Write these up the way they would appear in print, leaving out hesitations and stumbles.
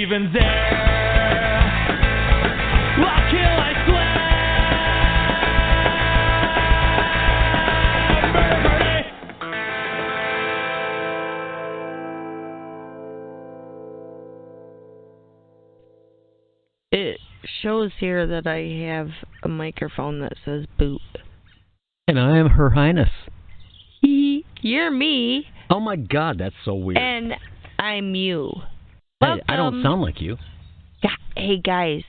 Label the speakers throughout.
Speaker 1: even dare. I'll kill, I swear.
Speaker 2: It shows here that I have a microphone that says boot.
Speaker 3: And I am Her Highness.
Speaker 2: You're me.
Speaker 3: Oh my God, that's so weird.
Speaker 2: And I'm you.
Speaker 3: Hey, I don't sound like you.
Speaker 2: Hey guys,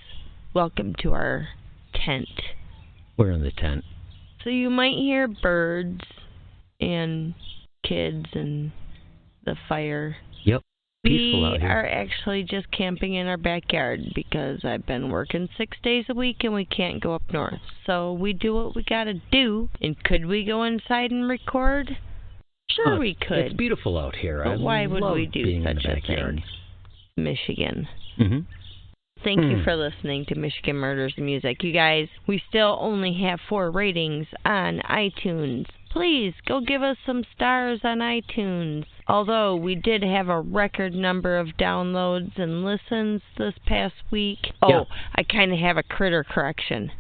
Speaker 2: welcome to our tent.
Speaker 3: We're in the tent.
Speaker 2: So you might hear birds and kids and the fire.
Speaker 3: Yep. Peaceful out here.
Speaker 2: We are actually just camping in our backyard because I've been working 6 days a week and we can't go up north. So we do what we gotta do. And could we go inside and record? Sure, we could.
Speaker 3: It's beautiful out here.
Speaker 2: But why would we do such a thing? Michigan.
Speaker 3: Mm-hmm.
Speaker 2: Thank you for listening to Michigan Murders and Music. You guys, we still only have 4 ratings on iTunes. Please, go give us some stars on iTunes. Although we did have a record number of downloads and listens this past week.
Speaker 3: Yeah.
Speaker 2: I kind of have a critter correction.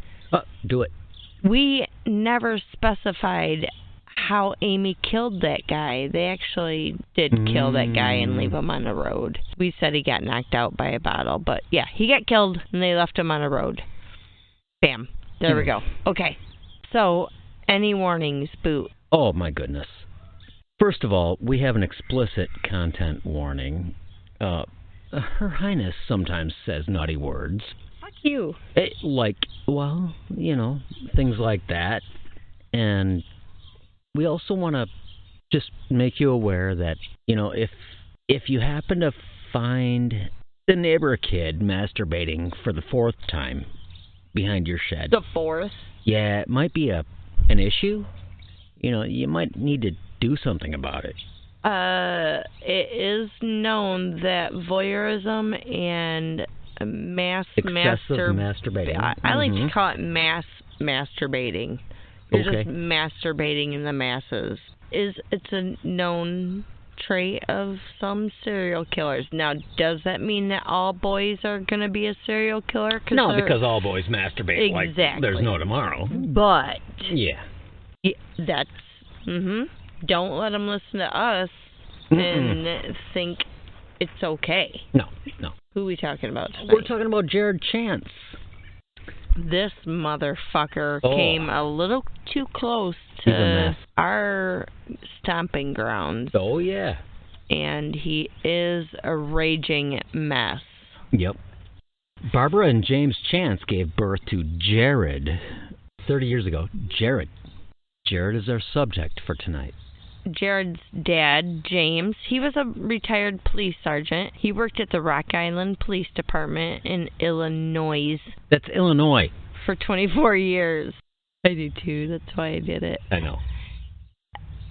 Speaker 3: Do it.
Speaker 2: We never specified how Amy killed that guy. They actually did kill that guy and leave him on the road. We said he got knocked out by a bottle, but yeah, he got killed and they left him on a road. Bam. There we go. Okay. So, any warnings, Boot?
Speaker 3: Oh my goodness. First of all, we have an explicit content warning. Her Highness sometimes says naughty words.
Speaker 2: Fuck you.
Speaker 3: Things like that. And we also want to just make you aware that, if you happen to find the neighbor kid masturbating for the 4th time behind your shed.
Speaker 2: The 4th?
Speaker 3: Yeah, it might be an issue. You might need to do something about it.
Speaker 2: It is known that voyeurism and
Speaker 3: excessive masturbating.
Speaker 2: I like to call it mass masturbating. You're
Speaker 3: okay.
Speaker 2: Just masturbating in the masses. It's a known trait of some serial killers. Now, does that mean that all boys are going to be a serial killer?
Speaker 3: No, because all boys masturbate
Speaker 2: exactly.
Speaker 3: like there's no tomorrow.
Speaker 2: But
Speaker 3: yeah,
Speaker 2: that's Don't let them listen to us and think it's okay.
Speaker 3: No.
Speaker 2: Who are we talking about tonight?
Speaker 3: We're talking about Jared Chance.
Speaker 2: This motherfucker came a little too close to our stomping grounds.
Speaker 3: Oh, yeah.
Speaker 2: And he is a raging mess.
Speaker 3: Yep. Barbara and James Chance gave birth to Jared 30 years ago. Jared is our subject for tonight.
Speaker 2: Jared's dad, James, he was a retired police sergeant. He worked at the Rock Island Police Department in Illinois.
Speaker 3: That's Illinois.
Speaker 2: For 24 years. I do too. That's why I did it.
Speaker 3: I know.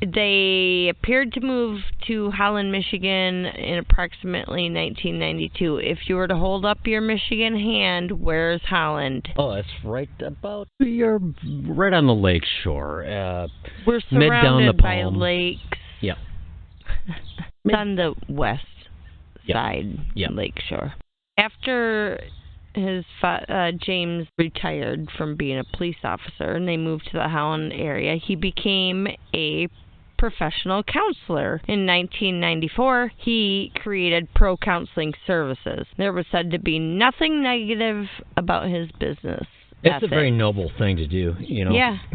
Speaker 2: They appeared to move to Holland, Michigan in approximately 1992. If you were to hold up your Michigan hand, where's Holland?
Speaker 3: Oh, that's right about... You're right on the lake shore.
Speaker 2: We're surrounded by lakes.
Speaker 3: Yep.
Speaker 2: It's on the west side, lake shore. After his James retired from being a police officer and they moved to the Holland area, he became a professional counselor. In 1994, he created Pro Counseling Services. There was said to be nothing negative about his business.
Speaker 3: It's a very noble thing to do,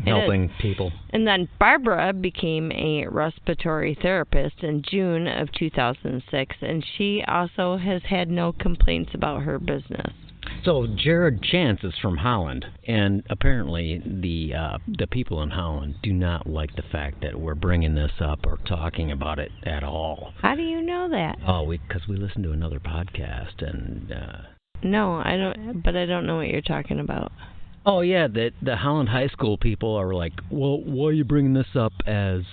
Speaker 3: helping people.
Speaker 2: And then Barbara became a respiratory therapist in June of 2006, and she also has had no complaints about her business.
Speaker 3: So Jared Chance is from Holland, and apparently the people in Holland do not like the fact that we're bringing this up or talking about it at all.
Speaker 2: How do you know that?
Speaker 3: Oh, because we listened to another podcast, and...
Speaker 2: No, I don't. But I don't know what you're talking about.
Speaker 3: Oh, yeah, the Holland High School people are like, well, why are you bringing this up as,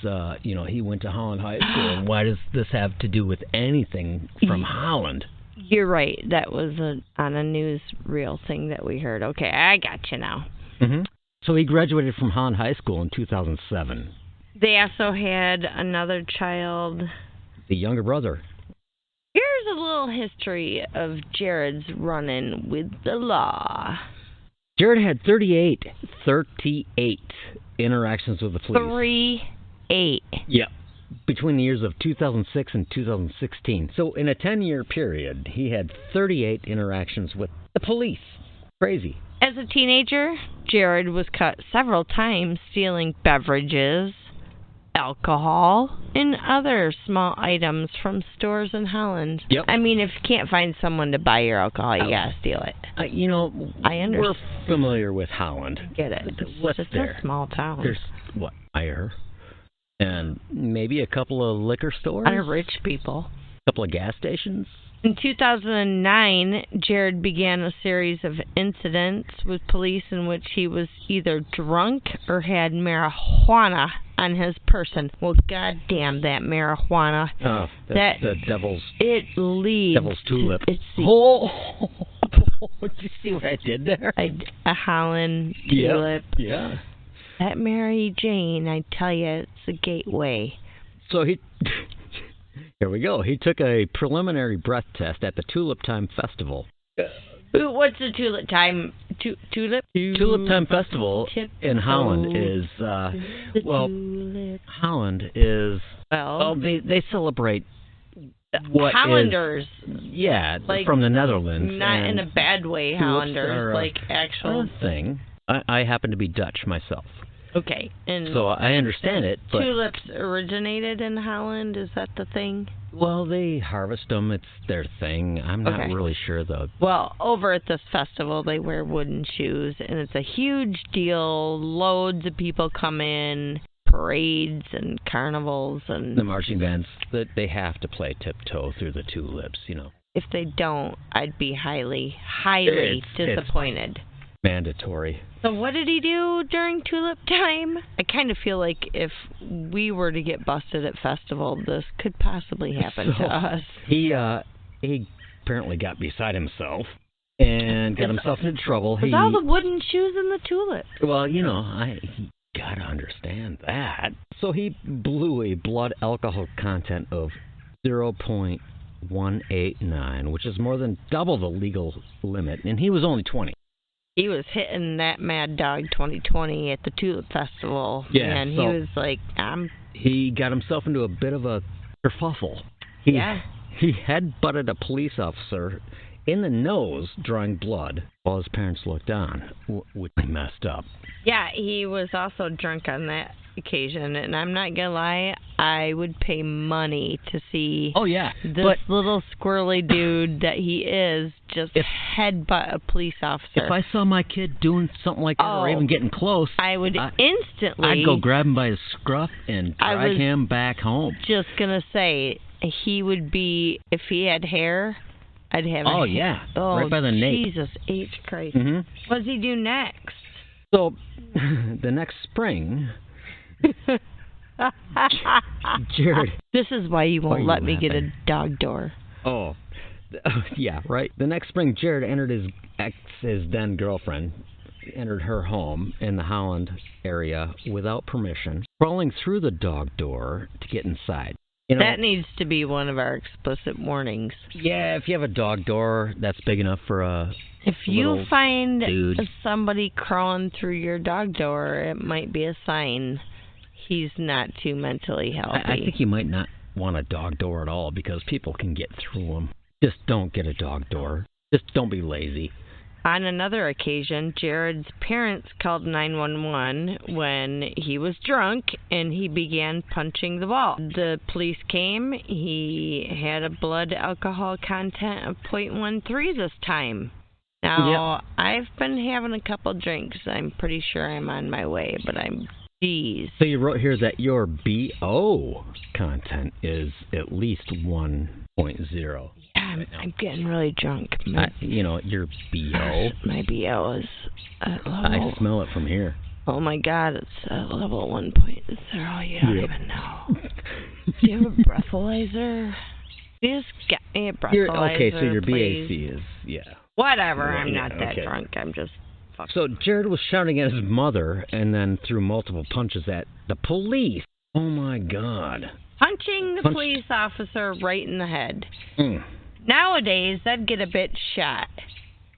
Speaker 3: he went to Holland High School, and why does this have to do with anything from Holland?
Speaker 2: You're right. That was on a newsreel thing that we heard. Okay, I got you now.
Speaker 3: Mm-hmm. So he graduated from Holland High School in 2007.
Speaker 2: They also had another child.
Speaker 3: The younger brother.
Speaker 2: Here's a little history of Jared's run-in with the law.
Speaker 3: Jared had 38 interactions with the police.
Speaker 2: 38.
Speaker 3: Yep. Between the years of 2006 and 2016. So in a 10-year period, he had 38 interactions with the police. Crazy.
Speaker 2: As a teenager, Jared was caught several times stealing beverages, alcohol, and other small items from stores in Holland.
Speaker 3: Yep.
Speaker 2: I mean, if you can't find someone to buy your alcohol, you gotta steal it.
Speaker 3: I understand. We're familiar with Holland.
Speaker 2: Get it.
Speaker 3: What's
Speaker 2: it's
Speaker 3: there?
Speaker 2: A small town.
Speaker 3: There's, Meyer, and maybe a couple of liquor stores?
Speaker 2: A lot of rich people.
Speaker 3: A couple of gas stations?
Speaker 2: In 2009, Jared began a series of incidents with police in which he was either drunk or had marijuana on his person. Well, goddamn that marijuana.
Speaker 3: Oh, that's the devil's...
Speaker 2: It leads...
Speaker 3: Devil's tulip.
Speaker 2: It's
Speaker 3: did you see what I did there?
Speaker 2: A Holland tulip.
Speaker 3: Yeah.
Speaker 2: That Mary Jane, I tell you, it's a gateway.
Speaker 3: So here we go. He took a preliminary breath test at the Tulip Time Festival.
Speaker 2: What's the Tulip Time? Tulip
Speaker 3: Time Festival in Holland is Holland is they celebrate what
Speaker 2: Hollanders.
Speaker 3: From the Netherlands.
Speaker 2: Not in a bad way, Hollanders, like actual
Speaker 3: thing. I happen to be Dutch myself.
Speaker 2: Okay, and
Speaker 3: so I understand it. But
Speaker 2: tulips originated in Holland. Is that the thing?
Speaker 3: Well, they harvest them. It's their thing. I'm not really sure, though.
Speaker 2: Well, over at this festival, they wear wooden shoes, and it's a huge deal. Loads of people come in, parades and carnivals, and
Speaker 3: the marching bands. They have to play tiptoe through the tulips.
Speaker 2: If they don't, I'd be highly disappointed.
Speaker 3: It's mandatory.
Speaker 2: So what did he do during Tulip Time? I kind of feel like if we were to get busted at festival, this could possibly happen to us.
Speaker 3: He apparently got beside himself and got himself into trouble.
Speaker 2: With all the wooden shoes and the tulips.
Speaker 3: Well, I gotta understand that. So he blew a blood alcohol content of 0.189, which is more than double the legal limit, and he was only 20.
Speaker 2: He was hitting that Mad Dog 2020 at the Tulip Festival.
Speaker 3: Yeah,
Speaker 2: and he was like,
Speaker 3: He got himself into a bit of a kerfuffle. He head-butted a police officer in the nose, drawing blood, while his parents looked on, which messed up.
Speaker 2: Yeah, he was also drunk on that occasion, and I'm not gonna lie, I would pay money to see this little squirrely dude that he is just headbutt a police officer.
Speaker 3: If I saw my kid doing something like that or even getting close,
Speaker 2: I would instantly...
Speaker 3: I'd go grab him by his scruff and drag him back home.
Speaker 2: Just gonna say, he would be, if he had hair, I'd have right by the nape. Jesus H. Christ.
Speaker 3: Mm-hmm.
Speaker 2: What does he do next?
Speaker 3: So, the next spring... Jared.
Speaker 2: This is why you won't let me get a dog door.
Speaker 3: Oh, yeah, right. The next spring, Jared entered his then girlfriend, entered her home in the Holland area without permission, crawling through the dog door to get inside.
Speaker 2: That needs to be one of our explicit warnings.
Speaker 3: Yeah, if you have a dog door that's big enough for a
Speaker 2: If you find
Speaker 3: dude.
Speaker 2: somebody crawling through your dog door, it might be a sign he's not too mentally healthy.
Speaker 3: I think you might not want a dog door at all because people can get through them. Just don't get a dog door. Just don't be lazy.
Speaker 2: On another occasion, Jared's parents called 911 when he was drunk and he began punching the wall. The police came. He had a blood alcohol content of 0.13 this time. Now, I've been having a couple drinks. I'm pretty sure I'm on my way, but geez.
Speaker 3: So you wrote here that your BO content is at least 1.0.
Speaker 2: Yeah, I'm getting really drunk.
Speaker 3: Your BO.
Speaker 2: My BO is at level...
Speaker 3: I smell it from here.
Speaker 2: Oh my God, it's at level 1.0. You don't even know. Do you have a breathalyzer? You just get me a breathalyzer,
Speaker 3: okay, so your
Speaker 2: please.
Speaker 3: BAC is,
Speaker 2: Whatever, I'm not that drunk. I'm just fucking...
Speaker 3: So Jared was shouting at his mother and then threw multiple punches at the police. Oh my God.
Speaker 2: Punching the police officer right in the head. Nowadays, that'd get a bitch shot.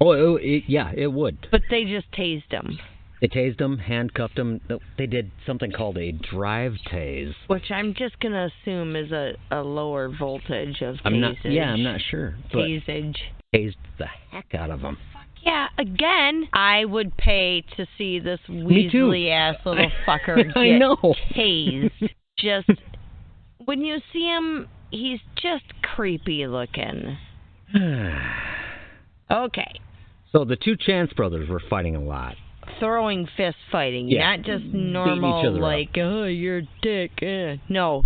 Speaker 3: Oh, it would.
Speaker 2: But they just tased him.
Speaker 3: They tased him, handcuffed him. They did something called a drive tase.
Speaker 2: Which I'm just going to assume is a lower voltage of tasage.
Speaker 3: I'm not sure.
Speaker 2: Tasage.
Speaker 3: Tased the heck out of him.
Speaker 2: Fuck yeah, again, I would pay to see this weaselly-ass little fucker get tased. Just, when you see him, he's just creepy looking. Okay.
Speaker 3: So the two Chance brothers were fighting a lot.
Speaker 2: Throwing fist fighting, not just normal like, oh, you're a dick. No,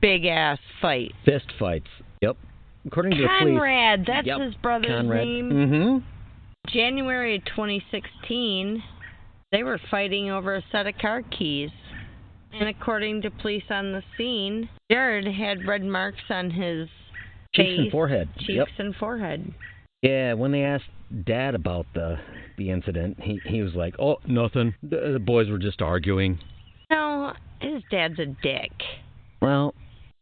Speaker 2: big ass fight.
Speaker 3: Fist fights. Yep. According to the police.
Speaker 2: Conrad, that's his brother's name.
Speaker 3: Mm-hmm.
Speaker 2: January 2016, they were fighting over a set of car keys. And according to police on the scene, Jared had red marks on his
Speaker 3: cheeks and forehead.
Speaker 2: Cheeks and forehead.
Speaker 3: Yeah, when they asked Dad about the incident, he was like, oh, nothing. The boys were just arguing.
Speaker 2: No, his dad's a dick.
Speaker 3: Well,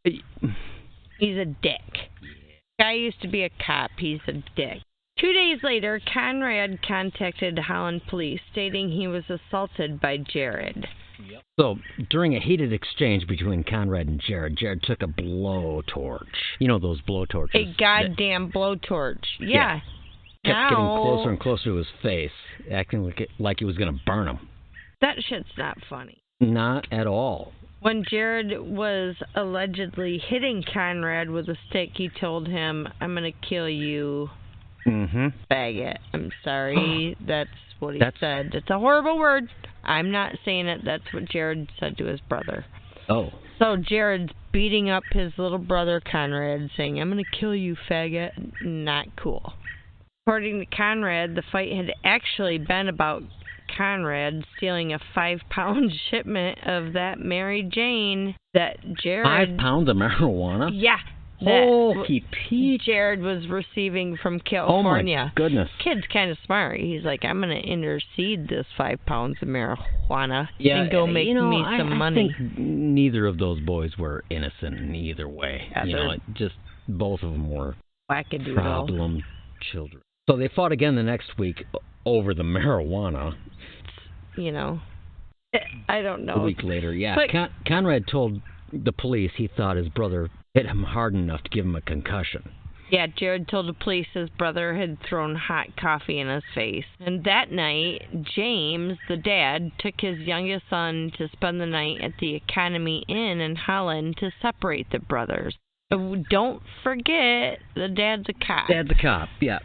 Speaker 2: he's a dick. Guy used to be a cop. He's a dick. 2 days later, Conrad contacted Holland police, stating he was assaulted by Jared.
Speaker 3: Yep. So, during a heated exchange between Conrad and Jared took a blowtorch. You know those blowtorches?
Speaker 2: A goddamn blowtorch. Yeah.
Speaker 3: Kept getting closer and closer to his face, acting like he was going to burn him.
Speaker 2: That shit's not funny.
Speaker 3: Not at all.
Speaker 2: When Jared was allegedly hitting Conrad with a stick, he told him, I'm going to kill you, faggot. I'm sorry. That's what he said. It's a horrible word. I'm not saying it. That's what Jared said to his brother.
Speaker 3: Oh.
Speaker 2: So Jared's beating up his little brother Conrad, saying, I'm going to kill you, faggot. Not cool. According to Conrad, the fight had actually been about Conrad stealing a 5-pound shipment of that Mary Jane that Jared...
Speaker 3: 5 pounds of marijuana?
Speaker 2: Yeah.
Speaker 3: Holy Pete.
Speaker 2: Jared was receiving from California.
Speaker 3: Oh, my goodness.
Speaker 2: Kid's kind of smart. He's like, I'm going to intercede this 5 pounds of marijuana
Speaker 3: and
Speaker 2: go make me some money.
Speaker 3: I think neither of those boys were innocent in either way. Just both of them were problem children. So they fought again the next week over the marijuana.
Speaker 2: I don't know.
Speaker 3: A week later, yeah.
Speaker 2: But
Speaker 3: Conrad told the police he thought his brother hit him hard enough to give him a concussion.
Speaker 2: Yeah, Jared told the police his brother had thrown hot coffee in his face. And that night, James, the dad, took his youngest son to spend the night at the Economy Inn in Holland to separate the brothers. Don't forget, the dad's a cop.
Speaker 3: Dad's a cop, yeah.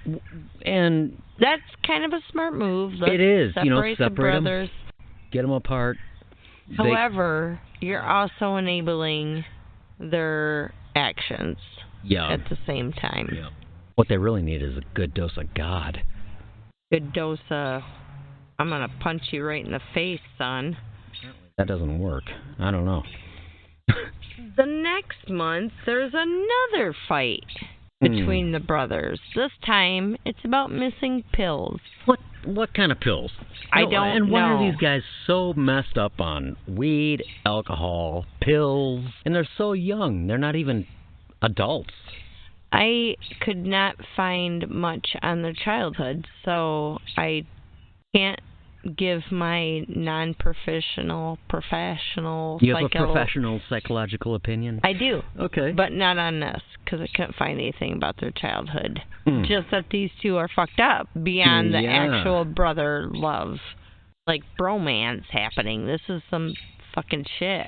Speaker 3: And
Speaker 2: that's kind of a smart move.
Speaker 3: It is.
Speaker 2: Separate the brothers.
Speaker 3: Get them apart.
Speaker 2: However, you're also enabling their actions at the same time.
Speaker 3: Yeah. What they really need is a good dose of God.
Speaker 2: Good dose of, I'm going to punch you right in the face, son.
Speaker 3: That doesn't work. I don't know.
Speaker 2: The next month, there's another fight between the brothers. This time, it's about missing pills.
Speaker 3: What kind of pills?
Speaker 2: I don't know.
Speaker 3: And why are these guys so messed up on weed, alcohol, pills? And they're so young. They're not even adults.
Speaker 2: I could not find much on their childhood, so I can't give my professional
Speaker 3: You have a professional psychological opinion?
Speaker 2: I do.
Speaker 3: Okay.
Speaker 2: But not on this, because I couldn't find anything about their childhood. Just that these two are fucked up beyond the actual brother love. Like bromance happening. This is some fucking shit.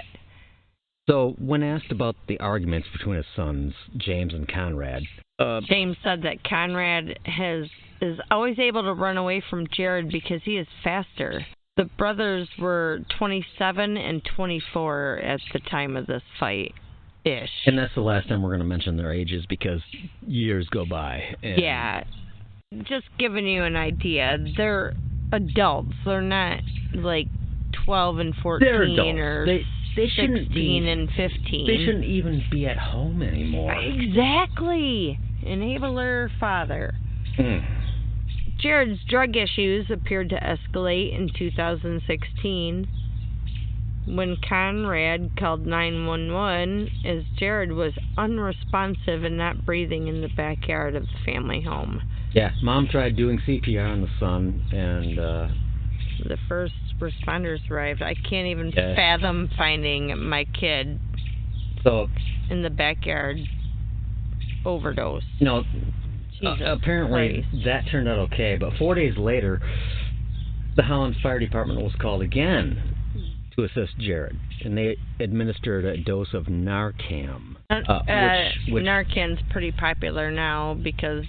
Speaker 3: So, when asked about the arguments between his sons, James and Conrad...
Speaker 2: James said that Conrad is always able to run away from Jared because he is faster. The brothers were 27 and 24 at the time of this fight-ish.
Speaker 3: And that's the last time we're going to mention their ages because years go by.
Speaker 2: Yeah. Just giving you an idea. They're adults. They're not like 12 and 14 or... They 16 and 15.
Speaker 3: They shouldn't even be at home anymore.
Speaker 2: Exactly. Enabler father. Jared's drug issues appeared to escalate in 2016 when Conrad called 911 as Jared was unresponsive and not breathing in the backyard of the family home.
Speaker 3: Yeah, Mom tried doing CPR on the son, and
Speaker 2: the first responders arrived. I can't even fathom finding my kid in the backyard overdose.
Speaker 3: No, apparently that turned out okay, but 4 days later, the Holland Fire Department was called again to assist Jared, and they administered a dose of Narcan. Which
Speaker 2: Narcan's pretty popular now because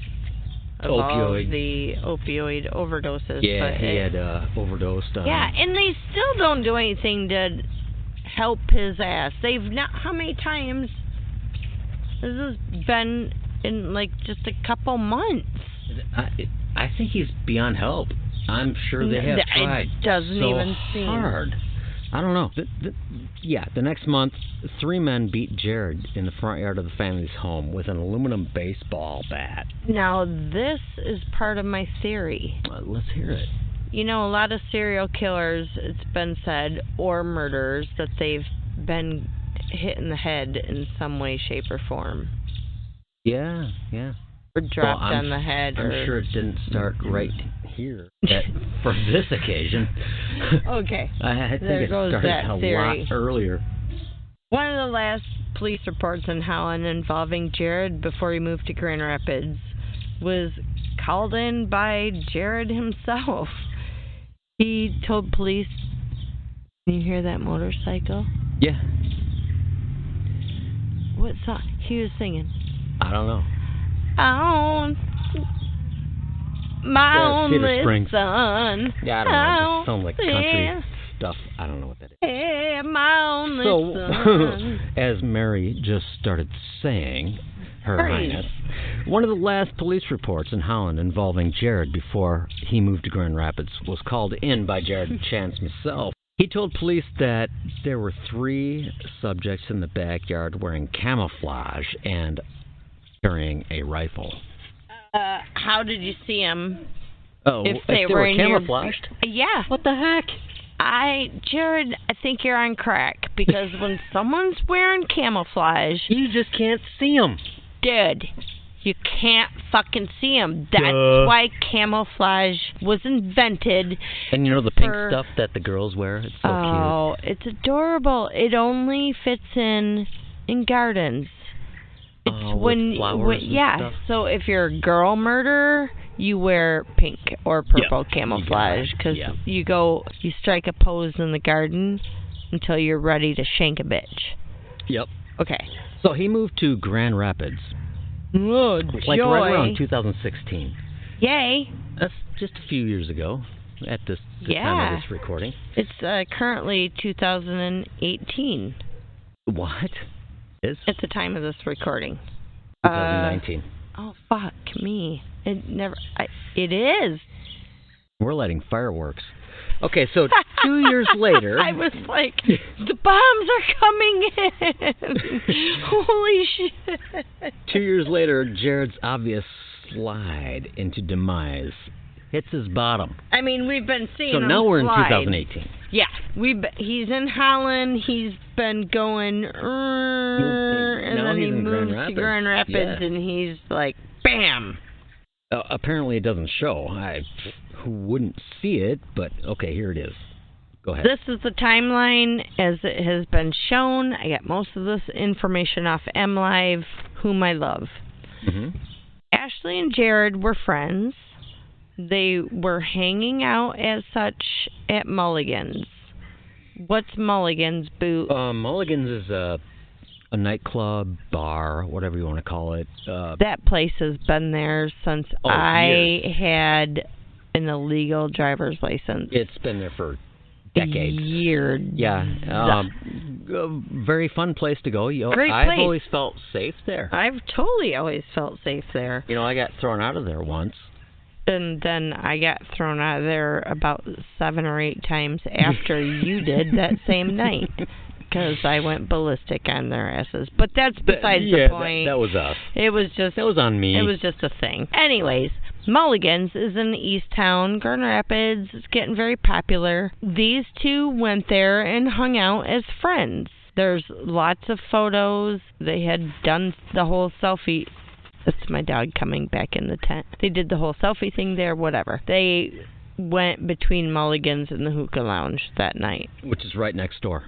Speaker 2: of all the opioid overdoses.
Speaker 3: Yeah, but he had overdosed on.
Speaker 2: Yeah, and they still don't do anything to help his ass. They've not. How many times this has been in like just a couple months?
Speaker 3: I think he's beyond help. I'm sure they have tried
Speaker 2: it doesn't
Speaker 3: so
Speaker 2: even seem
Speaker 3: hard. I don't know. The next month, 3 men beat Jared in the front yard of the family's home with an aluminum baseball bat.
Speaker 2: Now, this is part of my theory.
Speaker 3: Let's hear it.
Speaker 2: You know, a lot of serial killers, it's been said, or murderers, that they've been hit in the head in some way, shape, or form.
Speaker 3: Yeah.
Speaker 2: Or dropped on the head.
Speaker 3: I'm sure it didn't start right here for this occasion.
Speaker 2: Okay.
Speaker 3: I think it started a lot earlier.
Speaker 2: One of the last police reports in Holland involving Jared before he moved to Grand Rapids was called in by Jared himself. He told police, can you hear that motorcycle?
Speaker 3: Yeah.
Speaker 2: What song he was singing?
Speaker 3: I don't know.
Speaker 2: Oh, my only son.
Speaker 3: Yeah, I don't know. It just sounds like country stuff. I don't know what that is.
Speaker 2: Yeah, my only son.
Speaker 3: As Mary just started saying, Her Highness, one of the last police reports in Holland involving Jared before he moved to Grand Rapids was called in by Jared Chance himself. He told police that there were 3 subjects in the backyard wearing camouflage and carrying a rifle.
Speaker 2: How did you see them?
Speaker 3: Oh, if they were camouflaged?
Speaker 2: Yeah.
Speaker 3: What the heck?
Speaker 2: Jared, I think you're on crack, because when someone's wearing camouflage,
Speaker 3: you just can't see them.
Speaker 2: Dude, you can't fucking see them. That's why camouflage was invented.
Speaker 3: And you know the pink stuff that the girls wear? It's so cute.
Speaker 2: Oh, it's adorable. It only fits in gardens. It's
Speaker 3: with flowers and stuff?
Speaker 2: So if you're a girl murderer, you wear pink or purple camouflage, because you strike a pose in the garden until you're ready to shank a bitch.
Speaker 3: Yep.
Speaker 2: Okay.
Speaker 3: So he moved to Grand Rapids.
Speaker 2: Oh,
Speaker 3: like right around 2016.
Speaker 2: Yay.
Speaker 3: That's just a few years ago at the time of this recording.
Speaker 2: It's currently 2018.
Speaker 3: What?
Speaker 2: At the time of this recording.
Speaker 3: 2019.
Speaker 2: Oh, fuck me. It is.
Speaker 3: We're lighting fireworks. Okay, so 2 years later...
Speaker 2: I was like, the bombs are coming in. Holy shit.
Speaker 3: 2 years later, Jared's obvious slide into demise hits his bottom.
Speaker 2: I mean, we've been seeing him
Speaker 3: now we're in
Speaker 2: slide.
Speaker 3: 2018.
Speaker 2: Yeah, he's in Holland. He's been going, and then he moves to Grand Rapids, and he's like, bam.
Speaker 3: Apparently, it doesn't show. Who wouldn't see it? But okay, here it is. Go ahead.
Speaker 2: This is the timeline as it has been shown. I got most of this information off MLive, whom I love.
Speaker 3: Mm-hmm.
Speaker 2: Ashley and Jared were friends. They were hanging out as such at Mulligan's. What's Mulligan's, Boo?
Speaker 3: Mulligan's is a nightclub, bar, whatever you want to call it.
Speaker 2: That place has been there since I had an illegal driver's license.
Speaker 3: It's been there for decades.
Speaker 2: Years.
Speaker 3: Yeah. Very fun place to go. I've always felt safe there.
Speaker 2: I've totally always felt safe there.
Speaker 3: You know, I got thrown out of there once.
Speaker 2: And then I got thrown out of there about 7 or 8 times after you did that same night. Because I went ballistic on their asses. But that's besides the point.
Speaker 3: That was us.
Speaker 2: It was just...
Speaker 3: That was on me.
Speaker 2: It was just a thing. Anyways, Mulligan's is in East Town. Grand Rapids is getting very popular. These two went there and hung out as friends. There's lots of photos. They had done the whole selfie. That's my dog coming back in the tent. They did the whole selfie thing there, whatever. They went between Mulligan's and the hookah lounge that night.
Speaker 3: Which is right next door.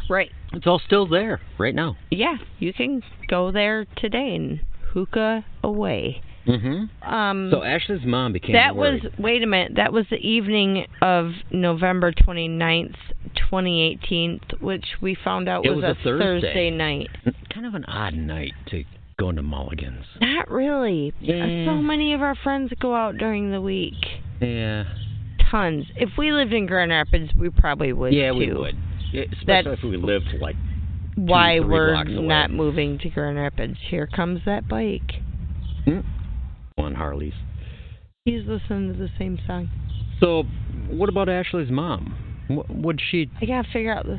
Speaker 2: Right.
Speaker 3: It's all still there right now.
Speaker 2: Yeah, you can go there today and hookah away.
Speaker 3: Mm-hmm. So Ashley's mom became worried.
Speaker 2: Wait a minute, that was the evening of November 29th, 2018, which we found out was a Thursday night.
Speaker 3: Kind of an odd night to go into Mulligan's.
Speaker 2: Not really. So many of our friends go out during the week.
Speaker 3: Yeah.
Speaker 2: Tons. If we lived in Grand Rapids, we probably would,
Speaker 3: yeah,
Speaker 2: too.
Speaker 3: We would. Especially if we lived like
Speaker 2: why
Speaker 3: 2-3
Speaker 2: we're
Speaker 3: blocks away.
Speaker 2: not moving to Grand Rapids. Here comes that bike.
Speaker 3: On Harley's.
Speaker 2: He's listening to the same song.
Speaker 3: So, what about Ashley's mom? Would she...
Speaker 2: I gotta figure out the...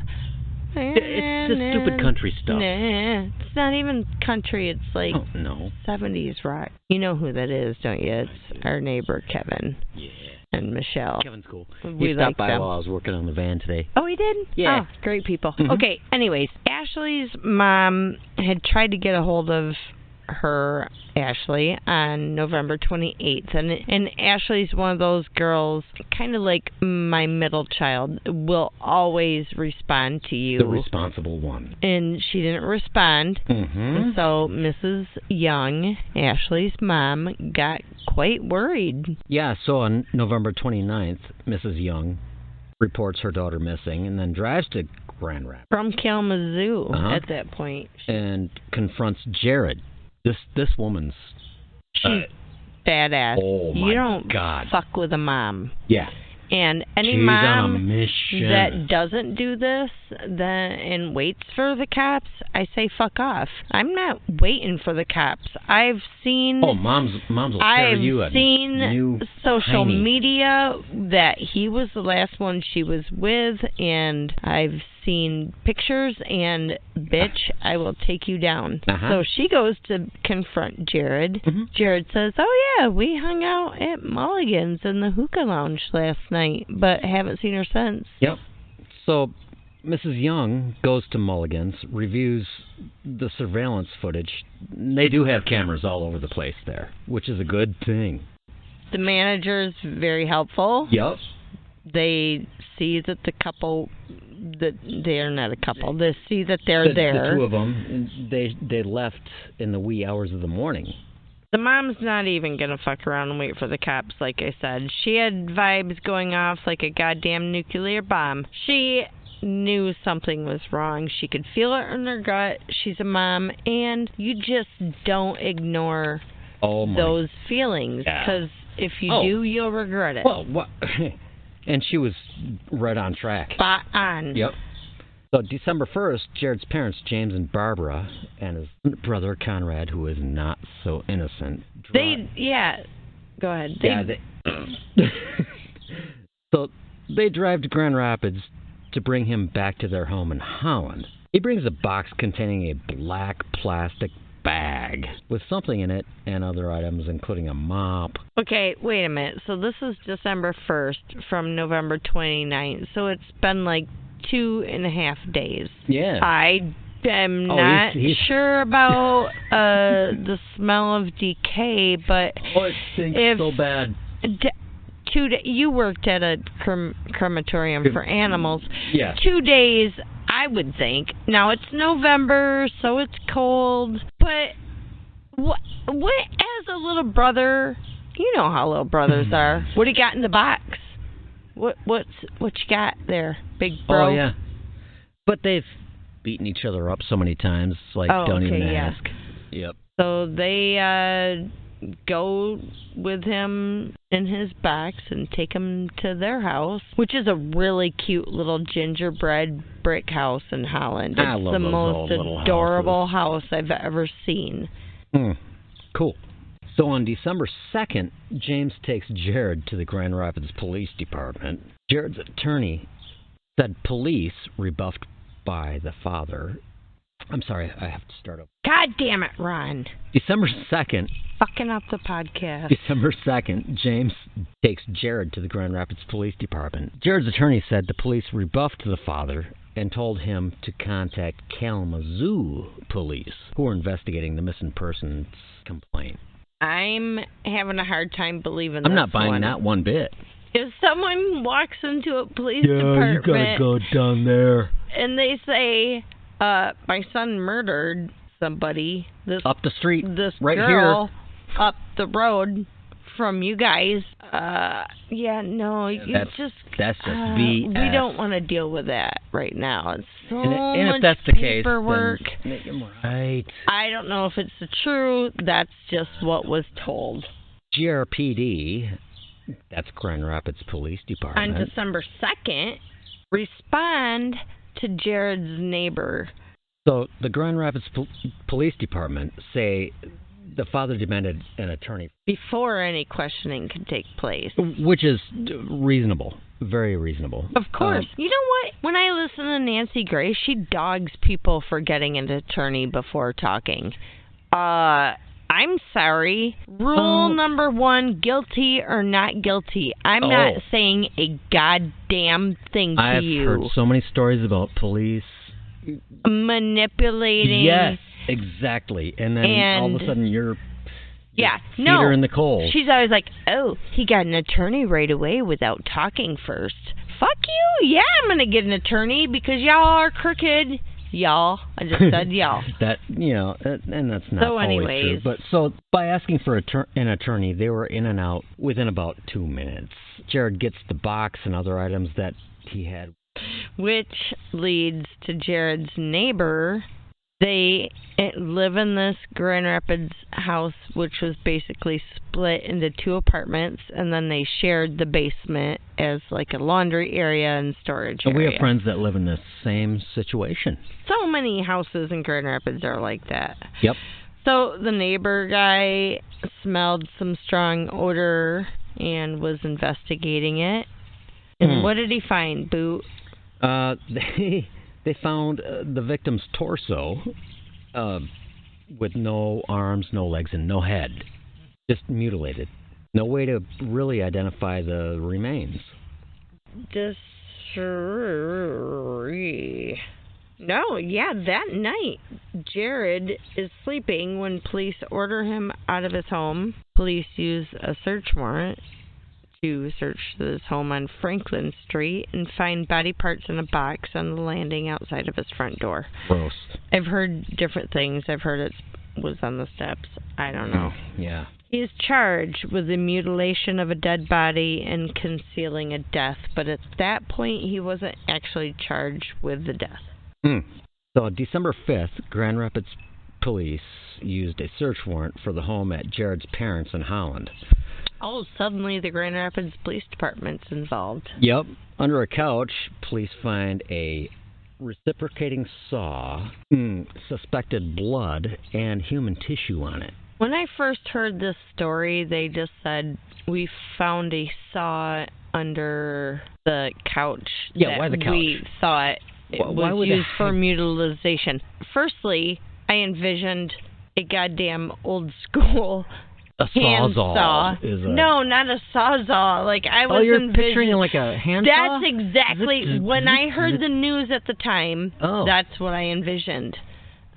Speaker 3: It's just stupid country stuff.
Speaker 2: Nah, it's not even country. It's like 70s rock. You know who that is, don't you? It's our neighbor, Kevin.
Speaker 3: Yeah.
Speaker 2: And Michelle.
Speaker 3: Kevin's cool.
Speaker 2: We
Speaker 3: stopped
Speaker 2: like
Speaker 3: by
Speaker 2: them.
Speaker 3: while I was working on the van today.
Speaker 2: Oh, he did?
Speaker 3: Yeah.
Speaker 2: Oh, great people.
Speaker 3: Mm-hmm.
Speaker 2: Okay, anyways, Ashley's mom had tried to get a hold of her, Ashley, on November 28th. And Ashley's one of those girls, kind of like my middle child, will always respond to you.
Speaker 3: The responsible one.
Speaker 2: And she didn't respond.
Speaker 3: Mm-hmm.
Speaker 2: So Mrs. Young, Ashley's mom, got quite worried.
Speaker 3: Yeah, so on November 29th, Mrs. Young reports her daughter missing and then drives to Grand Rapids.
Speaker 2: From Kalamazoo at that point.
Speaker 3: And confronts Jared. This woman's...
Speaker 2: She's badass.
Speaker 3: Oh, my
Speaker 2: You don't
Speaker 3: God.
Speaker 2: fuck with a mom.
Speaker 3: Yeah.
Speaker 2: And any
Speaker 3: She's
Speaker 2: mom
Speaker 3: on a mission.
Speaker 2: that doesn't do this and waits for the cops, I say fuck off. I'm not waiting for the cops. I've seen...
Speaker 3: Oh, moms will carry you a
Speaker 2: I've seen
Speaker 3: new
Speaker 2: social
Speaker 3: tiny.
Speaker 2: media that he was the last one she was with, and I've seen pictures, and bitch, I will take you down. So she goes to confront Jared.
Speaker 3: Mm-hmm.
Speaker 2: Jared says, oh yeah, we hung out at Mulligan's in the hookah lounge last night, but haven't seen her since.
Speaker 3: Yep. So Mrs. Young goes to Mulligan's, reviews the surveillance footage. They do have cameras all over the place there, which is a good thing.
Speaker 2: The manager's very helpful.
Speaker 3: Yep.
Speaker 2: They see that the couple, that they're not a couple, they see that they're there.
Speaker 3: The two of them, they left in the wee hours of the morning.
Speaker 2: The mom's not even going to fuck around and wait for the cops, like I said. She had vibes going off like a goddamn nuclear bomb. She knew something was wrong. She could feel it in her gut. She's a mom, and you just don't ignore those feelings, because if you do, you'll regret it.
Speaker 3: Well, what? And she was right on track.
Speaker 2: Spot on.
Speaker 3: Yep. So December 1st, Jared's parents, James and Barbara, and his brother Conrad, who is not so innocent.
Speaker 2: Go ahead.
Speaker 3: So they drive to Grand Rapids to bring him back to their home in Holland. He brings a box containing a black plastic bag with something in it and other items, including a mop.
Speaker 2: Okay, wait a minute. So this is December 1st from November 29th. So it's been like 2.5 days.
Speaker 3: Yeah.
Speaker 2: I am not sure about the smell of decay, but
Speaker 3: it stinks so bad.
Speaker 2: You worked at a crematorium for animals.
Speaker 3: Yeah.
Speaker 2: 2 days, I would think. Now it's November, so it's cold. But what as a little brother, you know how little brothers are. What do you got in the box? What you got there, big bro?
Speaker 3: Oh yeah. But they've beaten each other up so many times, like don't even ask. Yep.
Speaker 2: So they go with him in his box and take him to their house, which is a really cute little gingerbread brick house in Holland. It's the most adorable house I've ever seen.
Speaker 3: Cool. So on December 2nd, James takes Jared to the Grand Rapids Police Department. Jared's attorney said police, rebuffed by the father... I'm sorry, I have to start over.
Speaker 2: God damn it, Ron.
Speaker 3: December 2nd...
Speaker 2: fucking up the podcast.
Speaker 3: December 2nd, James takes Jared to the Grand Rapids Police Department. Jared's attorney said the police rebuffed the father and told him to contact Kalamazoo police, who were investigating the missing persons complaint.
Speaker 2: I'm having a hard time believing
Speaker 3: I'm
Speaker 2: this
Speaker 3: not buying
Speaker 2: one.
Speaker 3: that one bit.
Speaker 2: If someone walks into a police department...
Speaker 3: you gotta go down there.
Speaker 2: And they say, my son murdered somebody.
Speaker 3: Up the street,
Speaker 2: this
Speaker 3: right
Speaker 2: girl
Speaker 3: here.
Speaker 2: Up the road from you guys. That's just
Speaker 3: BS.
Speaker 2: We don't want to deal with that right now. It's so
Speaker 3: and
Speaker 2: much
Speaker 3: if that's the
Speaker 2: paperwork.
Speaker 3: Case, then right.
Speaker 2: I don't know if it's the truth. That's just what was told.
Speaker 3: GRPD, that's Grand Rapids Police Department.
Speaker 2: On December 2nd, respond to Jared's neighbor.
Speaker 3: So the Grand Rapids Police Department say the father demanded an attorney
Speaker 2: before any questioning could take place,
Speaker 3: which is reasonable, very reasonable.
Speaker 2: Of course. You know what? When I listen to Nancy Grace, she dogs people for getting an attorney before talking. I'm sorry. Rule number 1, guilty or not guilty. I'm not saying a goddamn thing to you.
Speaker 3: I've heard so many stories about police
Speaker 2: manipulating.
Speaker 3: Yes, exactly. And then all of a sudden you're feet are in the cold.
Speaker 2: She's always like, oh, he got an attorney right away without talking first. Fuck you. Yeah, I'm going to get an attorney because y'all are crooked. Y'all. I just said y'all.
Speaker 3: That, and that's not always true. But so by asking for an attorney, they were in and out within about 2 minutes. Jared gets the box and other items that he had.
Speaker 2: Which leads to Jared's neighbor. They live in this Grand Rapids house, which was basically split into 2 apartments, and then they shared the basement as like a laundry area and storage area.
Speaker 3: We have friends that live in the same situation.
Speaker 2: So many houses in Grand Rapids are like that.
Speaker 3: Yep. So
Speaker 2: the neighbor guy smelled some strong odor and was investigating it. And what did he find, Boo?
Speaker 3: They found the victim's torso with no arms, no legs, and no head. Just mutilated. No way to really identify the remains.
Speaker 2: That night, Jared is sleeping when police order him out of his home. Police use a search warrant to search this home on Franklin Street and find body parts in a box on the landing outside of his front door.
Speaker 3: Gross.
Speaker 2: I've heard different things. I've heard it was on the steps. I don't know.
Speaker 3: Yeah.
Speaker 2: He is charged with the mutilation of a dead body and concealing a death, but at that point he wasn't actually charged with the death.
Speaker 3: So December 5th, Grand Rapids police used a search warrant for the home at Jared's parents in Holland.
Speaker 2: Oh, suddenly the Grand Rapids Police Department's involved.
Speaker 3: Yep. Under a couch, police find a reciprocating saw, suspected blood, and human tissue on it.
Speaker 2: When I first heard this story, they just said, we found a saw under the couch.
Speaker 3: Yeah, why the couch?
Speaker 2: We thought it was used for mutilation. Firstly, I envisioned a goddamn old school
Speaker 3: sawzall.
Speaker 2: No, not a sawzall. Like I was
Speaker 3: you're picturing like a handsaw?
Speaker 2: That's exactly when I heard the news at the time. That's what I envisioned.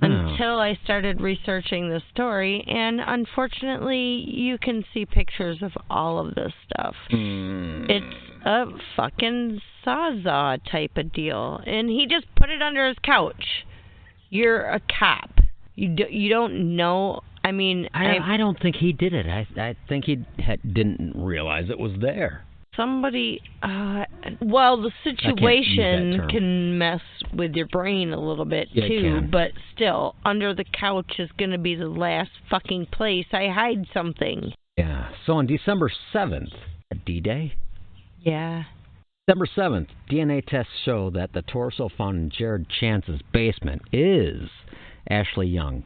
Speaker 2: Until I started researching the story, and unfortunately, you can see pictures of all of this stuff. It's a fucking sawzall type of deal, and he just put it under his couch. You're a cop. You don't know. I mean,
Speaker 3: I don't think he did it. I think he didn't realize it was there.
Speaker 2: Somebody, the situation can mess with your brain a little bit too, but still, under the couch is going to be the last fucking place I hide something.
Speaker 3: Yeah. So on December 7th, D-Day?
Speaker 2: Yeah.
Speaker 3: December 7th, DNA tests show that the torso found in Jared Chance's basement is Ashley Young.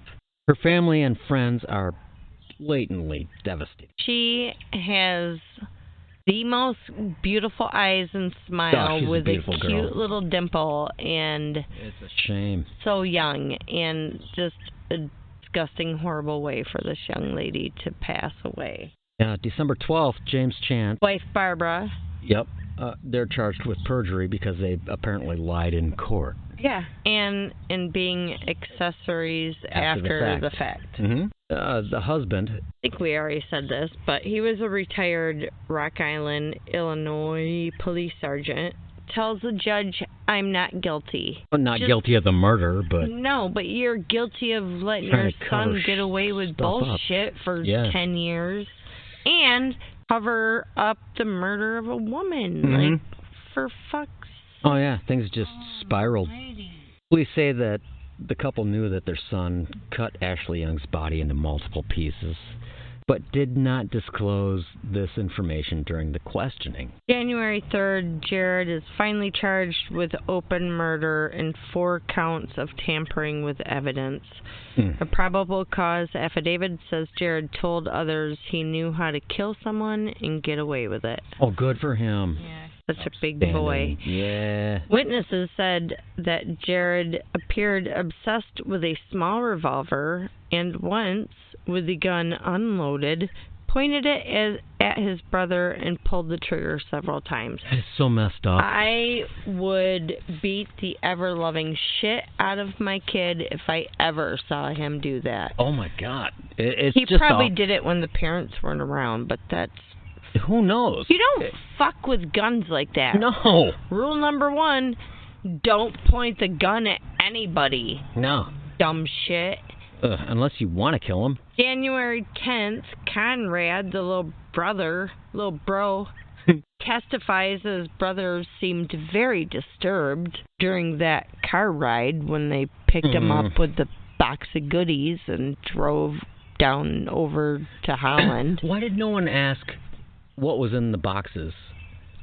Speaker 3: Her family and friends are blatantly devastated.
Speaker 2: She has the most beautiful eyes and smile with a cute little dimple, and
Speaker 3: it's a shame.
Speaker 2: So young and just a disgusting, horrible way for this young lady to pass away.
Speaker 3: December 12th, James Chance.
Speaker 2: Wife Barbara.
Speaker 3: Yep. They're charged with perjury because they apparently lied in court.
Speaker 2: Yeah, and in being accessories after the fact.
Speaker 3: Mm-hmm. The husband...
Speaker 2: I think we already said this, but he was a retired Rock Island, Illinois police sergeant. Tells the judge, I'm not guilty.
Speaker 3: Well, not guilty of the murder, but...
Speaker 2: No, but you're guilty of letting your son get away with bullshit for 10 years. And cover up the murder of a woman.
Speaker 3: Mm-hmm.
Speaker 2: Like, for fuck's sake.
Speaker 3: Oh, yeah. Things just spiraled. Police say that the couple knew that their son cut Ashley Young's body into multiple pieces, but did not disclose this information during the questioning.
Speaker 2: January 3rd, Jared is finally charged with open murder and 4 counts of tampering with evidence. A probable cause affidavit says Jared told others he knew how to kill someone and get away with it.
Speaker 3: Oh, good for him.
Speaker 2: Yeah. Such a big boy.
Speaker 3: Yeah.
Speaker 2: Witnesses said that Jared appeared obsessed with a small revolver and once, with the gun unloaded, pointed it at his brother and pulled the trigger several times.
Speaker 3: That is so messed up.
Speaker 2: I would beat the ever-loving shit out of my kid if I ever saw him do that.
Speaker 3: Oh, my God.
Speaker 2: He probably did it when the parents weren't around, but that's...
Speaker 3: Who knows?
Speaker 2: You don't fuck with guns like that.
Speaker 3: No.
Speaker 2: Rule number 1, don't point the gun at anybody.
Speaker 3: No.
Speaker 2: Dumb shit.
Speaker 3: Unless you want to kill him.
Speaker 2: January 10th, Conrad, the little bro, testifies his brother seemed very disturbed during that car ride when they picked him up with the box of goodies and drove down over to Holland.
Speaker 3: Why did no one ask what was in the boxes?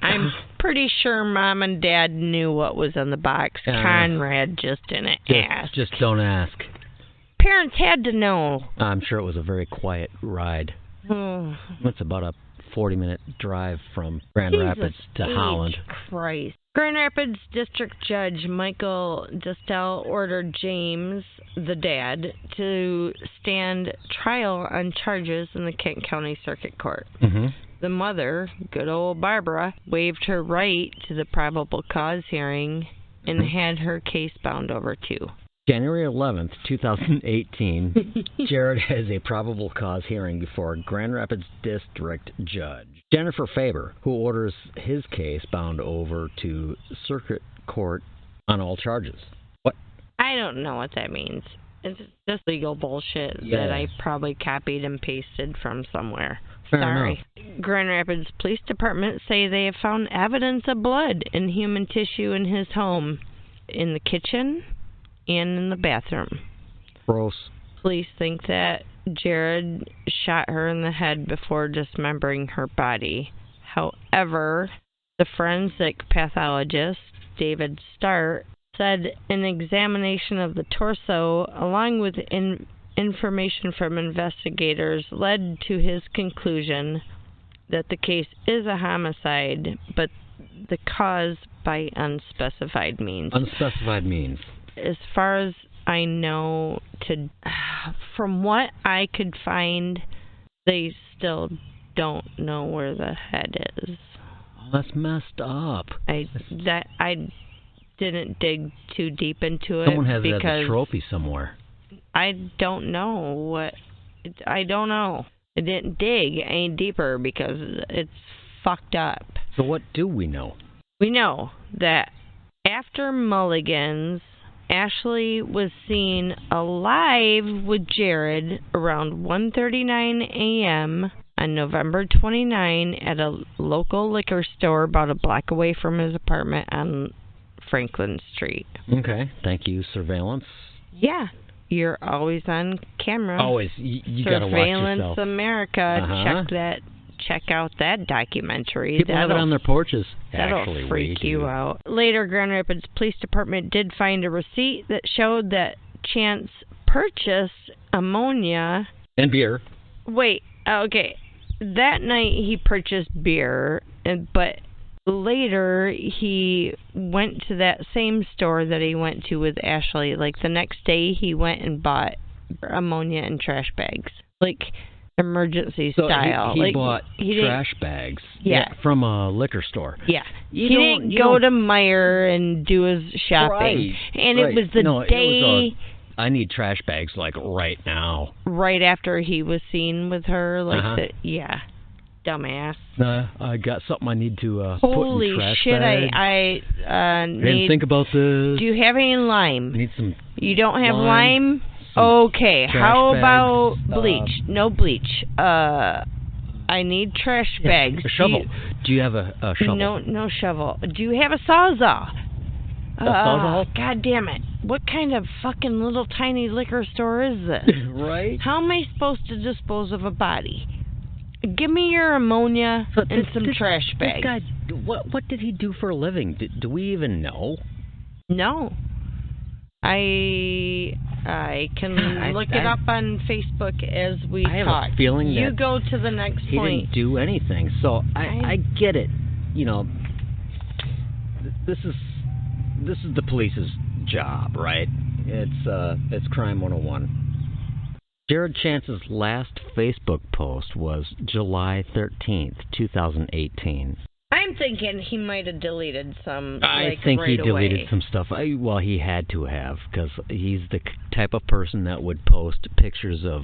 Speaker 2: I'm pretty sure Mom and Dad knew what was in the box. Conrad just didn't ask.
Speaker 3: Just don't ask.
Speaker 2: Parents had to know.
Speaker 3: I'm sure it was a very quiet ride. It's about a 40-minute drive from Grand Rapids to Holland.
Speaker 2: Christ. Grand Rapids District Judge Michael Distel ordered James, the dad, to stand trial on charges in the Kent County Circuit Court. Mm-hmm. The mother, good old Barbara, waived her right to the probable cause hearing and had her case bound over too.
Speaker 3: January 11th, 2018, Jared has a probable cause hearing before Grand Rapids District Judge Jennifer Faber, who orders his case bound over to Circuit Court on all charges. What?
Speaker 2: I don't know what that means. It's just legal bullshit that I probably copied and pasted from somewhere. Sorry. Grand Rapids Police Department say they have found evidence of blood and human tissue in his home, in the kitchen and in the bathroom.
Speaker 3: Gross.
Speaker 2: Police think that Jared shot her in the head before dismembering her body. However, the forensic pathologist, David Start, said an examination of the torso, along with information from investigators, led to his conclusion that the case is a homicide, but the cause by unspecified means.
Speaker 3: Unspecified means.
Speaker 2: As far as I know, from what I could find, they still don't know where the head is.
Speaker 3: Oh, that's messed up.
Speaker 2: I didn't dig too deep into it.
Speaker 3: Someone has it as a trophy somewhere.
Speaker 2: I don't know I don't know. I didn't dig any deeper because it's fucked up.
Speaker 3: So what do we know?
Speaker 2: We know that after Mulligan's, Ashley was seen alive with Jared around 1:39 a.m. on November 29 at a local liquor store about a block away from his apartment on Franklin Street.
Speaker 3: Okay, thank you, surveillance.
Speaker 2: Yeah, you're always on camera.
Speaker 3: Always, you gotta watch yourself.
Speaker 2: Surveillance America, check out that documentary.
Speaker 3: People have it on their porches.
Speaker 2: That'll freak you out. Later, Grand Rapids Police Department did find a receipt that showed that Chance purchased ammonia.
Speaker 3: And beer.
Speaker 2: Wait, okay. That night he purchased beer, but later he went to that same store that he went to with Ashley. Like the next day he went and bought ammonia in trash bags, like emergency
Speaker 3: So
Speaker 2: style.
Speaker 3: he
Speaker 2: like,
Speaker 3: bought trash bags from a liquor store.
Speaker 2: Yeah. He didn't go to Meijer and do his shopping. And it was the day...
Speaker 3: I need trash bags, like, right now.
Speaker 2: Right after he was seen with her, like, dumbass.
Speaker 3: I got something I need to
Speaker 2: Holy
Speaker 3: put in trash
Speaker 2: shit,
Speaker 3: bags.
Speaker 2: I
Speaker 3: didn't think about this.
Speaker 2: Do you have any lime?
Speaker 3: I need some.
Speaker 2: You don't have lime? Okay, how about bleach? No bleach. I need trash bags.
Speaker 3: A shovel. Do you have a shovel?
Speaker 2: No shovel. Do you have a sawzall?
Speaker 3: A sawzall?
Speaker 2: God damn it. What kind of fucking little tiny liquor store is this?
Speaker 3: Right?
Speaker 2: How am I supposed to dispose of a body? Give me your ammonia and some trash bags.
Speaker 3: This guy, what did he do for a living? Do we even know?
Speaker 2: No. I can look it up on Facebook as we talk.
Speaker 3: I have a feeling that
Speaker 2: you go to the next point.
Speaker 3: He didn't do anything. So I get it. You know, this is the police's job, right? It's crime 101. Jared Chance's last Facebook post was July 13th, 2018.
Speaker 2: I'm thinking he might have deleted some.
Speaker 3: I think he deleted some stuff. Well, he had to have, because he's the type of person that would post pictures of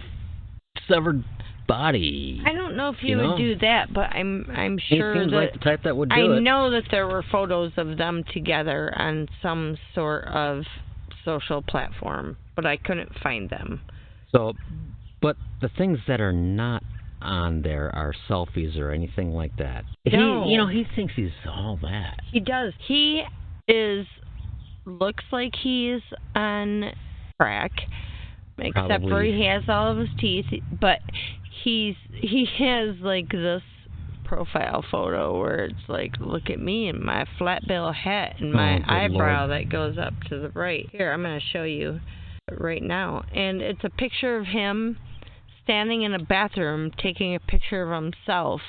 Speaker 3: severed body.
Speaker 2: I don't know if he would do that, but I'm sure
Speaker 3: he seems like the type that would do it.
Speaker 2: I know that there were photos of them together on some sort of social platform, but I couldn't find them.
Speaker 3: So, but the things that are not on there are selfies or anything like that.
Speaker 2: No.
Speaker 3: He thinks he's all that.
Speaker 2: He does. He looks like he's on crack, except for he has all of his teeth, but he has like this profile photo where it's like, look at me and my flat bill hat and my eyebrow that goes up to the right. Here, I'm going to show you right now. And it's a picture of him standing in a bathroom taking a picture of himself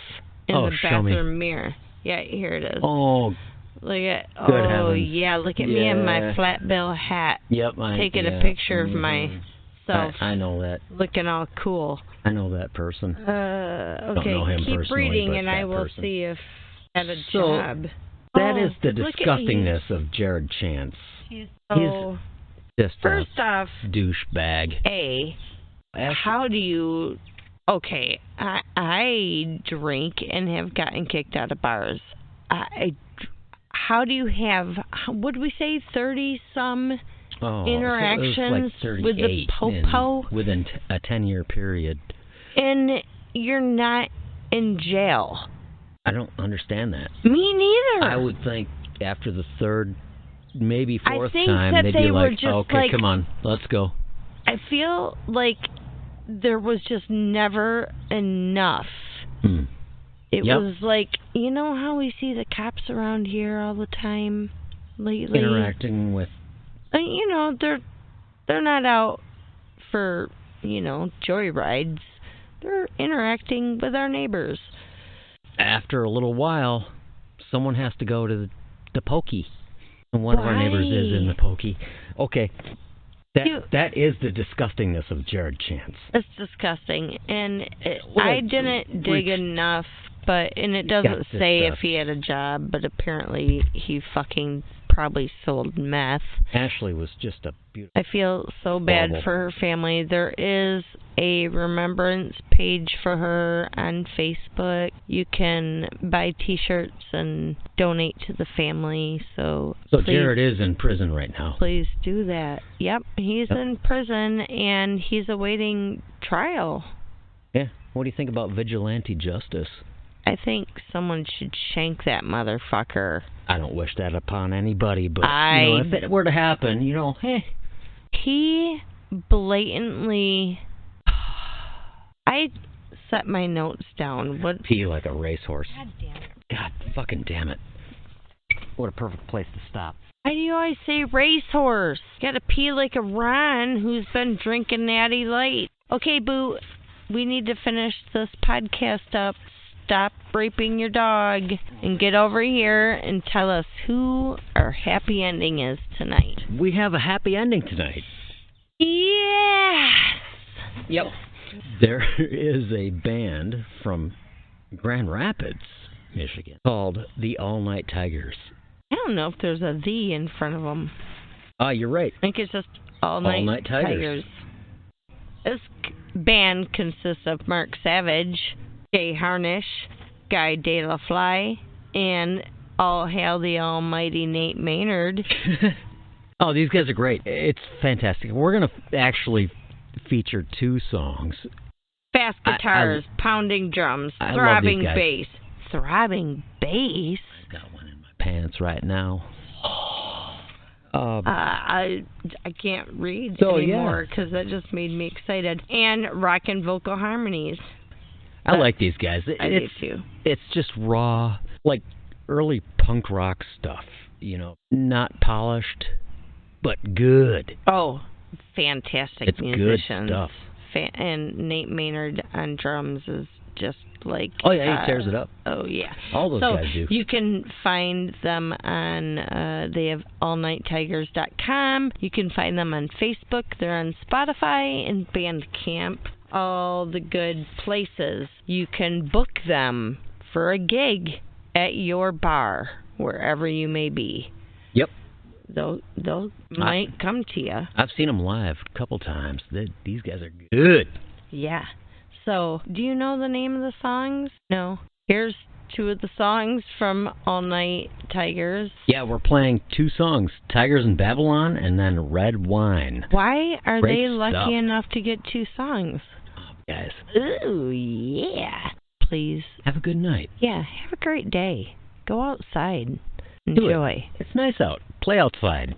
Speaker 2: in the bathroom mirror. Yeah, here it is.
Speaker 3: Oh,
Speaker 2: look at
Speaker 3: good heavens.
Speaker 2: Yeah, look at me in my flat bill hat.
Speaker 3: Yep,
Speaker 2: taking a picture of myself.
Speaker 3: I know that.
Speaker 2: Looking all cool.
Speaker 3: I know that person.
Speaker 2: Okay,
Speaker 3: don't know him
Speaker 2: keep
Speaker 3: personally,
Speaker 2: reading and I will see if I had a job.
Speaker 3: That is the disgustingness of Jared Chance.
Speaker 2: He's
Speaker 3: just
Speaker 2: first off,
Speaker 3: douchebag.
Speaker 2: How do you... Okay, I drink and have gotten kicked out of bars. How do you have, what did we say, 30-some interactions with the po-po?
Speaker 3: Within a 10-year period.
Speaker 2: And you're not in jail.
Speaker 3: I don't understand that.
Speaker 2: Me neither.
Speaker 3: I would think after the third, maybe fourth
Speaker 2: time,
Speaker 3: they'd be like, okay,
Speaker 2: like,
Speaker 3: come on, let's go.
Speaker 2: I feel like there was just never enough. It was like, you know how we see the cops around here all the time lately?
Speaker 3: Interacting with...
Speaker 2: they're not out for, joyrides. They're interacting with our neighbors.
Speaker 3: After a little while, someone has to go to the pokey. And one of our neighbors is in the pokey. Okay. That is the disgustingness of Jared Chance.
Speaker 2: It's disgusting. And I didn't dig enough, and it doesn't say if he had a job, but apparently he fucking probably sold meth.
Speaker 3: Ashley was just a beautiful...
Speaker 2: I feel so bad for her family. There is a remembrance page for her on Facebook. You can buy t-shirts and donate to the family. So please,
Speaker 3: Jared is in prison right now.
Speaker 2: Please do that. Yep, he's in prison and he's awaiting trial.
Speaker 3: Yeah. What do you think about vigilante justice?
Speaker 2: I think someone should shank that motherfucker.
Speaker 3: I don't wish that upon anybody, but if it were to happen, He
Speaker 2: blatantly... I set my notes down.
Speaker 3: Pee like a racehorse.
Speaker 2: God damn it.
Speaker 3: God fucking damn it. What a perfect place to stop.
Speaker 2: Why do you always say racehorse? Gotta pee like a Ron who's been drinking Natty Light. Okay, Boo, we need to finish this podcast up. Stop raping your dog and get over here and tell us who our happy ending is tonight.
Speaker 3: We have a happy ending tonight.
Speaker 2: Yes!
Speaker 4: Yep.
Speaker 3: There is a band from Grand Rapids, Michigan, called the All Night Tigers.
Speaker 2: I don't know if there's a "the" in front of them.
Speaker 3: You're right.
Speaker 2: I think it's just All Night Tigers. This band consists of Mark Savage, Jay Harnish, Guy De La Fly, and All Hail the Almighty Nate Maynard.
Speaker 3: Oh, these guys are great. It's fantastic. We're going to actually feature 2 songs.
Speaker 2: Fast guitars, pounding drums, throbbing bass. Throbbing bass?
Speaker 3: I've got one in my pants right now.
Speaker 2: I can't read anymore because that just made me excited. And rockin' vocal harmonies.
Speaker 3: I like these guys.
Speaker 2: I do too.
Speaker 3: It's just raw, like early punk rock stuff. Not polished, but good.
Speaker 2: Oh, fantastic musicians.
Speaker 3: It's good stuff.
Speaker 2: And Nate Maynard on drums is just like...
Speaker 3: Oh, yeah, he tears it up.
Speaker 2: Oh, yeah.
Speaker 3: All those guys do.
Speaker 2: You can find them on... they have allnighttigers.com. You can find them on Facebook. They're on Spotify and Bandcamp. All the good places. You can book them for a gig at your bar, wherever you may be.
Speaker 3: Yep.
Speaker 2: They'll might come to you.
Speaker 3: I've seen them live a couple times. These guys are good.
Speaker 2: Yeah. So, do you know the name of the songs? No. Here's 2 of the songs from All Night Tigers.
Speaker 3: Yeah, we're playing 2 songs, Tigers in Babylon and then Red Wine.
Speaker 2: Why are
Speaker 3: Great
Speaker 2: they lucky
Speaker 3: stuff.
Speaker 2: enough to get 2 songs?
Speaker 3: Oh, guys.
Speaker 2: Ooh, yeah. Please.
Speaker 3: Have a good night.
Speaker 2: Yeah, have a great day. Go outside. Enjoy.
Speaker 3: It's nice out. Play outside.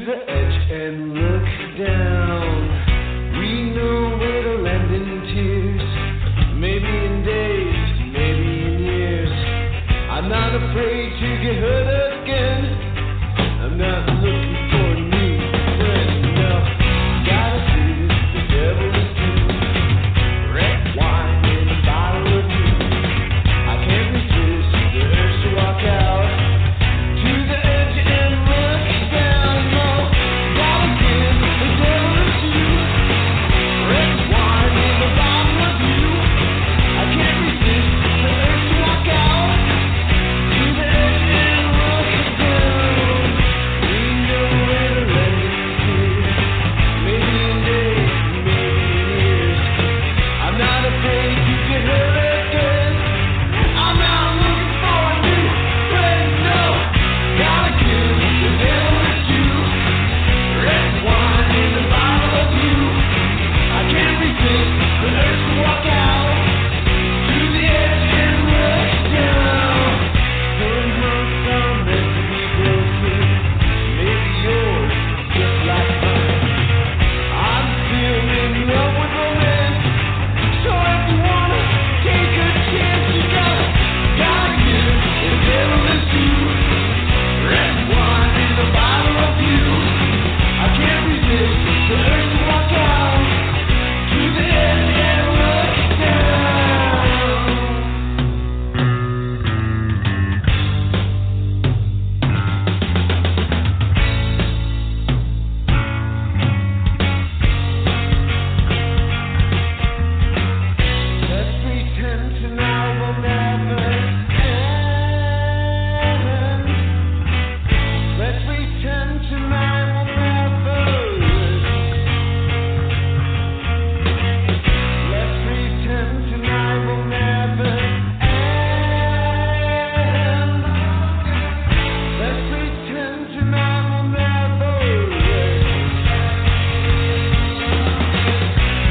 Speaker 1: the edge and look down. We know where to land in tears. Maybe in days, maybe in years. I'm not afraid to get hurt again. I'm not looking for a new friend. No, gotta see the devil is true. Red wine in a bottle of you. I can't resist the urge to walk out to the edge and look down. No, gotta give the devil is true. Red wine in a bottle of you. I can't resist the urge to walk out to the edge and look down. We know where to land it here. Maybe in days, maybe in years. I'm not afraid to get hurt again. I'm not looking for a new friend. No, gotta give the devil a chew. Red wine in a bottle of you. I can't resist the urge to walk out to the edge and look down. Some hearts are meant to be broken. Maybe yours just like mine. I'm still in love with romance. So if you wanna take a chance, you gotta give the devil a chew. Red wine in a bottle of you. I can't resist the urge to walk out to the edge and look down. Let's pretend tonight will never end. Let's pretend tonight will never end. Let's pretend tonight will never end. Let's pretend tonight will never end.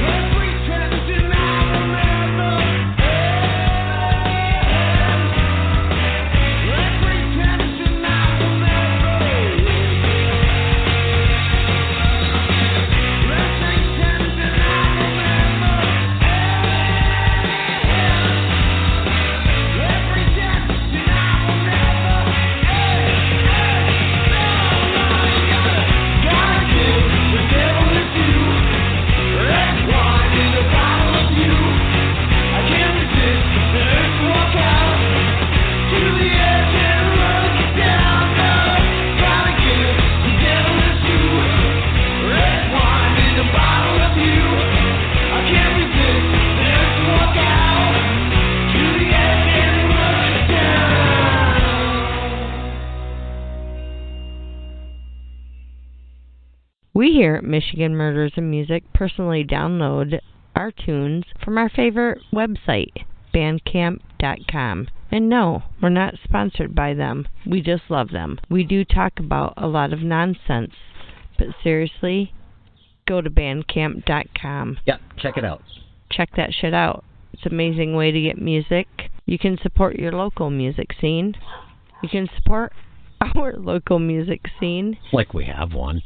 Speaker 1: Let's pretend tonight will never end. Let's pretend tonight will never end. Let's pretend tonight will never end. Let's pretend tonight will never end. Gotta give the devil a chew. Red wine in a bottle of you. I can't resist the urge to walk out to the edge and look down. No, gotta give the devil a chew. Red wine in a bottle of you. I can't resist the urge to walk out to the edge and look down.
Speaker 2: We here at Michigan Murders and Music personally download our tunes from our favorite website, bandcamp.com. And no, we're not sponsored by them. We just love them. We do talk about a lot of nonsense, but seriously, go to bandcamp.com.
Speaker 3: Yeah, check it out.
Speaker 2: Check that shit out. It's an amazing way to get music. You can support your local music scene. You can support our local music scene.
Speaker 3: Like we have one.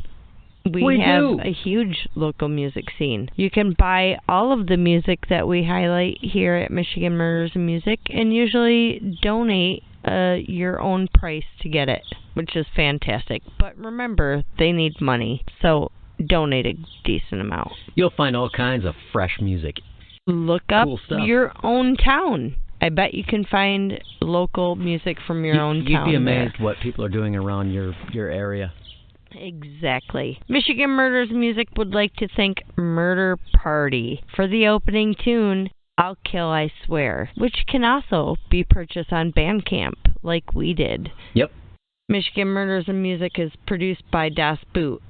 Speaker 2: We have
Speaker 3: do.
Speaker 2: a huge local music scene. You can buy all of the music that we highlight here at Michigan Murders and Music and usually donate your own price to get it, which is fantastic. But remember, they need money, so donate a decent amount.
Speaker 3: You'll find all kinds of fresh music.
Speaker 2: Look up
Speaker 3: Cool stuff.
Speaker 2: your own town. I bet you can find local music from your own town.
Speaker 3: You'd be amazed
Speaker 2: there.
Speaker 3: what people are doing around your area.
Speaker 2: Exactly. Michigan Murders Music would like to thank Murder Party for the opening tune, I'll Kill, I Swear, which can also be purchased on Bandcamp, like we did.
Speaker 3: Yep.
Speaker 2: Michigan Murders and Music is produced by Das Boot.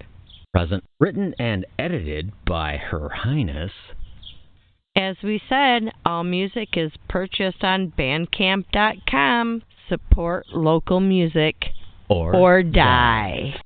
Speaker 3: Present. Written and edited by Her Highness.
Speaker 2: As we said, all music is purchased on bandcamp.com. Support local music or die.